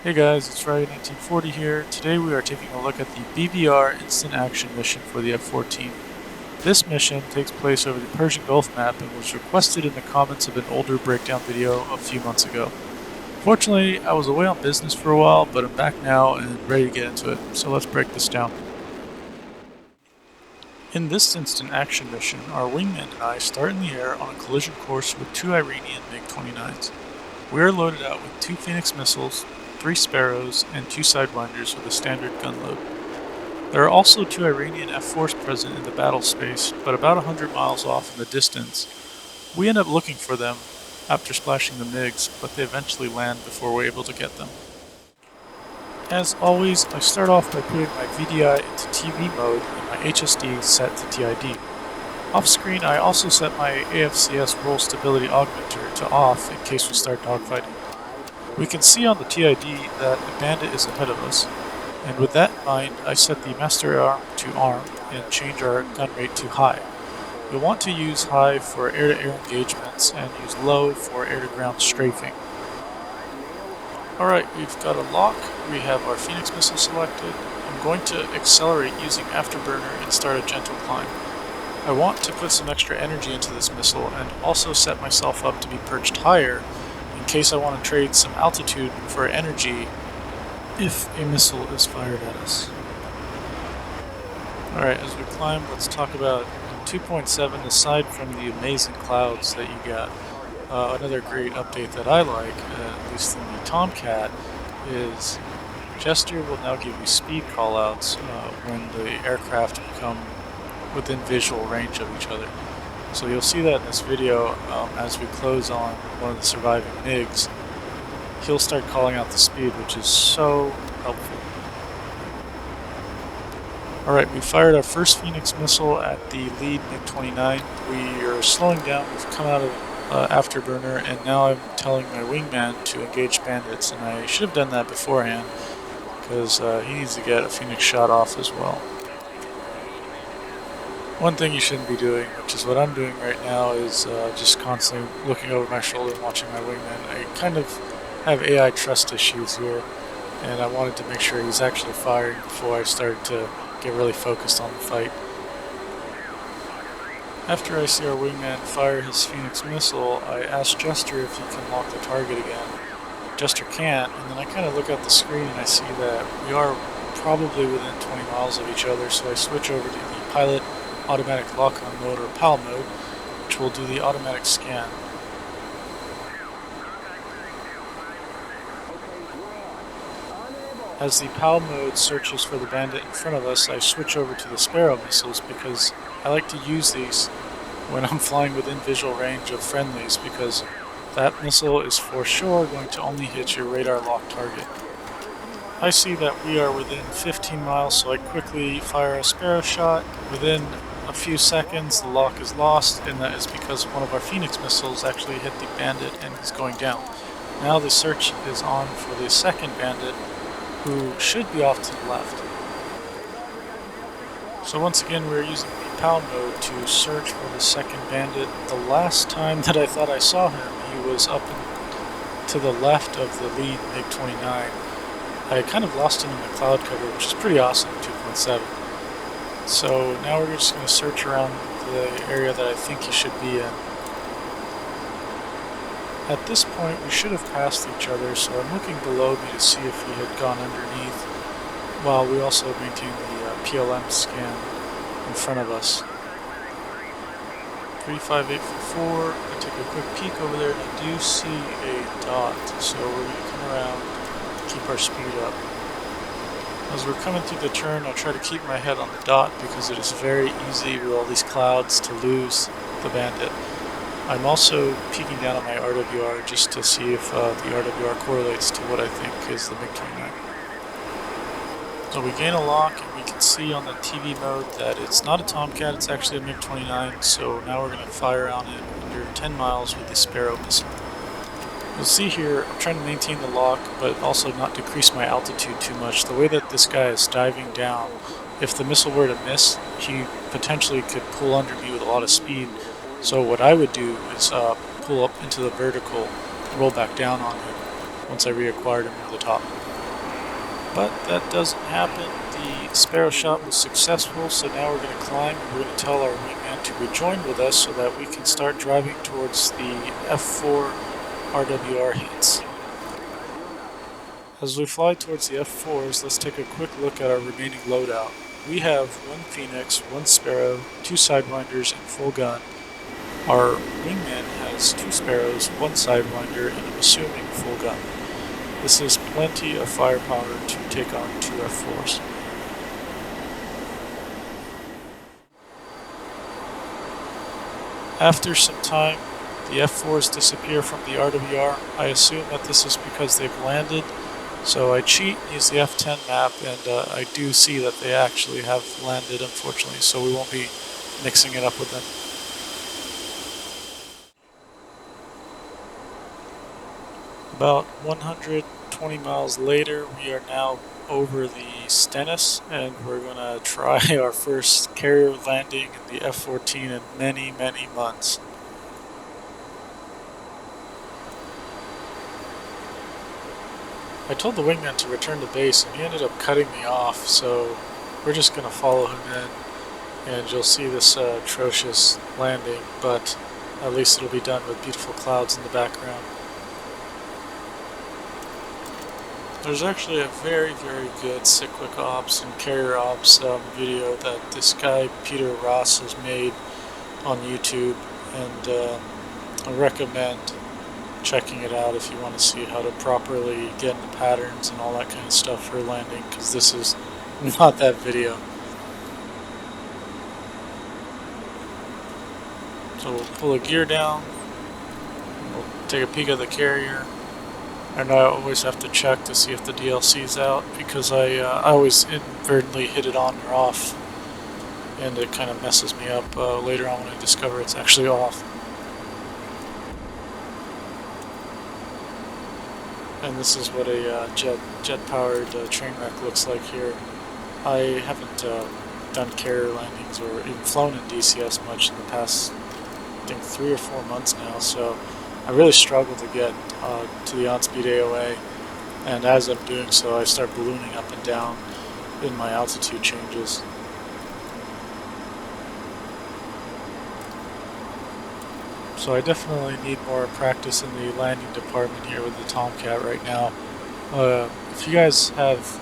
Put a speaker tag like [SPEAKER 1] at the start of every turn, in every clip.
[SPEAKER 1] Hey guys, it's Friday 1940 here. Today we are taking a look at the BVR Instant Action mission for the F-14. This mission takes place over the Persian Gulf map and was requested in the comments of an older breakdown video a few months ago. Fortunately, I was away on business for a while, but I'm back now and ready to get into it, so let's break this down. In this Instant Action mission, our wingman and I start in the air on a collision course with two Iranian MiG-29s. We are loaded out with 2 Phoenix missiles, 3 Sparrows, and 2 Sidewinders with a standard gun load. There are also 2 Iranian F-4s present in the battle space, but about 100 miles off in the distance. We end up looking for them after splashing the MiGs, but they eventually land before we're able to get them. As always, I start off by putting my VDI into TV mode and my HSD set to TID. Off screen, I also set my AFCS roll stability augmenter to off in case we start dogfighting. We can see on the TID that a bandit is ahead of us, and with that in mind, I set the master arm to arm and change our gun rate to high. You'll want to use high for air-to-air engagements and use low for air-to-ground strafing. Alright, we've got a lock, we have our Phoenix missile selected. I'm going to accelerate using afterburner and start a gentle climb. I want to put some extra energy into this missile and also set myself up to be perched higher in case I want to trade some altitude for energy if a missile is fired at us. Alright, as we climb, let's talk about 2.7. Aside from the amazing clouds that you got, another great update that I like, at least in the Tomcat, is Gesture will now give you speed callouts when the aircraft become within visual range of each other. So you'll see that in this video as we close on one of the surviving MiGs. He'll start calling out the speed, which is so helpful. Alright, we fired our first Phoenix missile at the lead MiG-29. We are slowing down, we've come out of afterburner, and now I'm telling my wingman to engage bandits, and I should have done that beforehand because he needs to get a Phoenix shot off as well. One thing you shouldn't be doing, which is what I'm doing right now, is just constantly looking over my shoulder and watching my wingman. I kind of have AI trust issues here, and I wanted to make sure he's actually firing before I started to get really focused on the fight. After I see our wingman fire his Phoenix missile, I ask Jester if he can lock the target again. Jester can't, and then I kind of look at the screen and I see that we are probably within 20 miles of each other, so I switch over to the pilot automatic lock-on mode, or PAL mode, which will do the automatic scan. As the PAL mode searches for the bandit in front of us, I switch over to the Sparrow missiles because I like to use these when I'm flying within visual range of friendlies, because that missile is for sure going to only hit your radar lock target. I see that we are within 15 miles, so I quickly fire a Sparrow shot. Within a few seconds, the lock is lost, and that is because one of our Phoenix missiles actually hit the bandit and he's going down. Now the search is on for the second bandit, who should be off to the left. So once again, we're using the PAL mode to search for the second bandit. The last time that I thought I saw him, he was up to the left of the lead MiG-29. I kind of lost him in the cloud cover, which is pretty awesome in 2.7. So now we're just going to search around the area that I think he should be in. At this point, we should have passed each other, so I'm looking below me to see if he had gone underneath, while we also maintain the PLM scan in front of us. 35844, I take a quick peek over there, and I do see a dot, so we're going to come around and keep our speed up. As we're coming through the turn, I'll try to keep my head on the dot because it is very easy with all these clouds to lose the bandit. I'm also peeking down at my RWR just to see if the RWR correlates to what I think is the MiG-29. So we gain a lock, and we can see on the TV mode that it's not a Tomcat, it's actually a MiG-29, so now we're going to fire on it under 10 miles with the Sparrow missile. You'll see here, I'm trying to maintain the lock, but also not decrease my altitude too much. The way that this guy is diving down, if the missile were to miss, he potentially could pull under me with a lot of speed. So what I would do is pull up into the vertical, roll back down on him, once I reacquired him near the top. But that doesn't happen. The Sparrow shot was successful, so now we're going to climb and we're going to tell our wingman to rejoin with us so that we can start driving towards the F-4 RWR heats. As we fly towards the F-4s, let's take a quick look at our remaining loadout. We have one Phoenix, one Sparrow, two Sidewinders, and full gun. Our wingman has two Sparrows, one Sidewinder, and I'm assuming full gun. This is plenty of firepower to take on two F-4s. After some time, the F-4s disappear from the RWR. I assume that this is because they've landed. So I cheat and use the F10 map, and I do see that they actually have landed, unfortunately, so we won't be mixing it up with them. About 120 miles later, we are now over the Stennis, and we're going to try our first carrier landing in the F-14 in many, many months. I told the wingman to return to base and he ended up cutting me off, so we're just going to follow him in and you'll see this atrocious landing, but at least it'll be done with beautiful clouds in the background. There's actually a very, very good cyclic ops and carrier ops video that this guy Peter Ross has made on YouTube, and I recommend checking it out if you want to see how to properly get into patterns and all that kind of stuff for landing, because this is not that video. So we'll pull a gear down, we'll take a peek at the carrier, and I always have to check to see if the DLC is out, because I always inadvertently hit it on or off, and it kind of messes me up later on when I discover it's actually off. And this is what a jet-powered train wreck looks like here. I haven't done carrier landings or even flown in DCS much in the past, I think, 3 or 4 months now, so I really struggle to get to the on-speed AOA, and as I'm doing so, I start ballooning up and down in my altitude changes. So I definitely need more practice in the landing department here with the Tomcat right now. If you guys have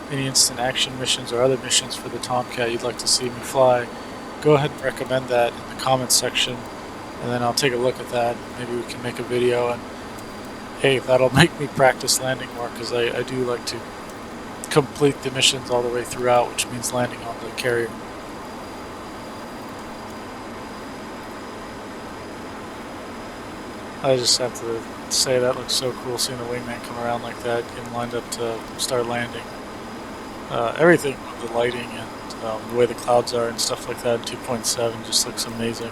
[SPEAKER 1] any instant action missions or other missions for the Tomcat you'd like to see me fly, go ahead and recommend that in the comments section, and then I'll take a look at that. Maybe we can make a video, and hey, that'll make me practice landing more, because I do like to complete the missions all the way throughout, which means landing on the carrier. I just have to say that looks so cool, seeing the wingman come around like that, getting lined up to start landing. Everything with the lighting and the way the clouds are and stuff like that in 2.7 just looks amazing.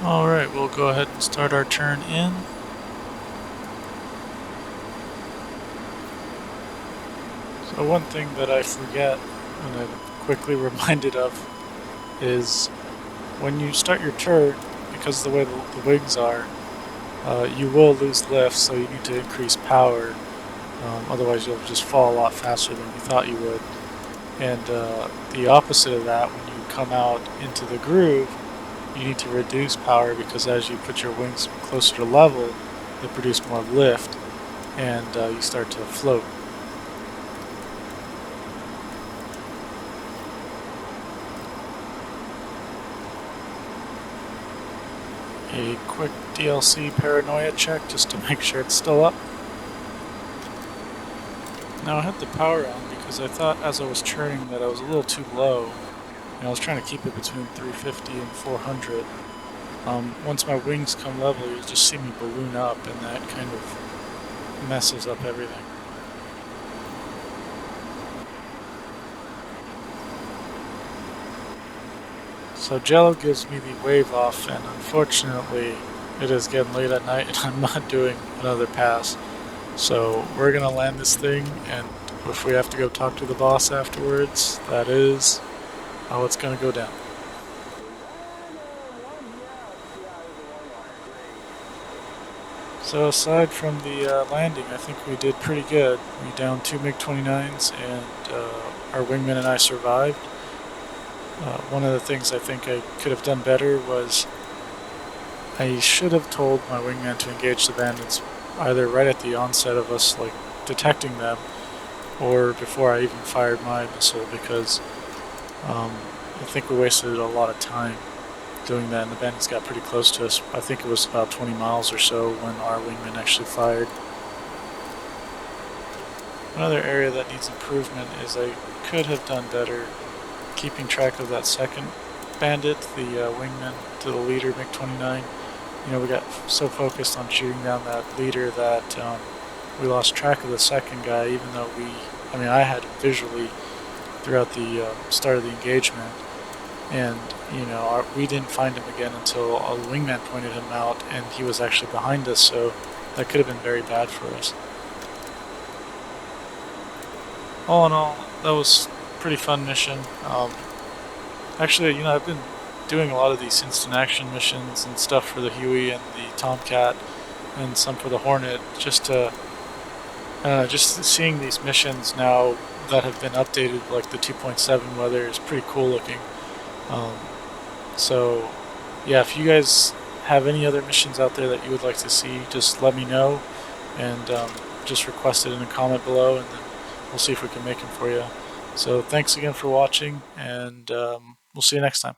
[SPEAKER 1] Alright, we'll go ahead and start our turn in. So one thing that I forget, and I'm quickly reminded of, is when you start your turn, because of the way the wings are, you will lose lift, so you need to increase power. Otherwise you'll just fall a lot faster than you thought you would. And the opposite of that, when you come out into the groove, you need to reduce power, because as you put your wings closer to level, they produce more lift, and you start to float. A quick DLC paranoia check just to make sure it's still up. Now I had the power on because I thought as I was turning that I was a little too low. I was trying to keep it between 350 and 400. Once my wings come level, you'll just see me balloon up, and that kind of messes up everything. So Jello gives me the wave off, and unfortunately it is getting late at night and I'm not doing another pass. So we're gonna land this thing, and if we have to go talk to the boss afterwards, that is how it's gonna go down. So aside from the landing, I think we did pretty good. We downed 2 MiG-29s and our wingman and I survived. One of the things I think I could have done better was I should have told my wingman to engage the bandits either right at the onset of us like detecting them or before I even fired my missile, because I think we wasted a lot of time doing that, and the bandits got pretty close to us. I think it was about 20 miles or so when our wingman actually fired. Another area that needs improvement is I could have done better keeping track of that second bandit, the wingman to the leader MiG-29. You know, we got so focused on shooting down that leader that we lost track of the second guy, even though I had him visually throughout the start of the engagement. And, you know, we didn't find him again until a wingman pointed him out, and he was actually behind us, so that could have been very bad for us. All in all, that was a pretty fun mission. Actually, you know, I've been doing a lot of these instant action missions and stuff for the Huey and the Tomcat and some for the Hornet, just seeing these missions now that have been updated, like the 2.7 weather, is pretty cool looking. So yeah, if you guys have any other missions out there that you would like to see, just let me know and just request it in a comment below, and then we'll see if we can make them for you. So thanks again for watching, and we'll see you next time.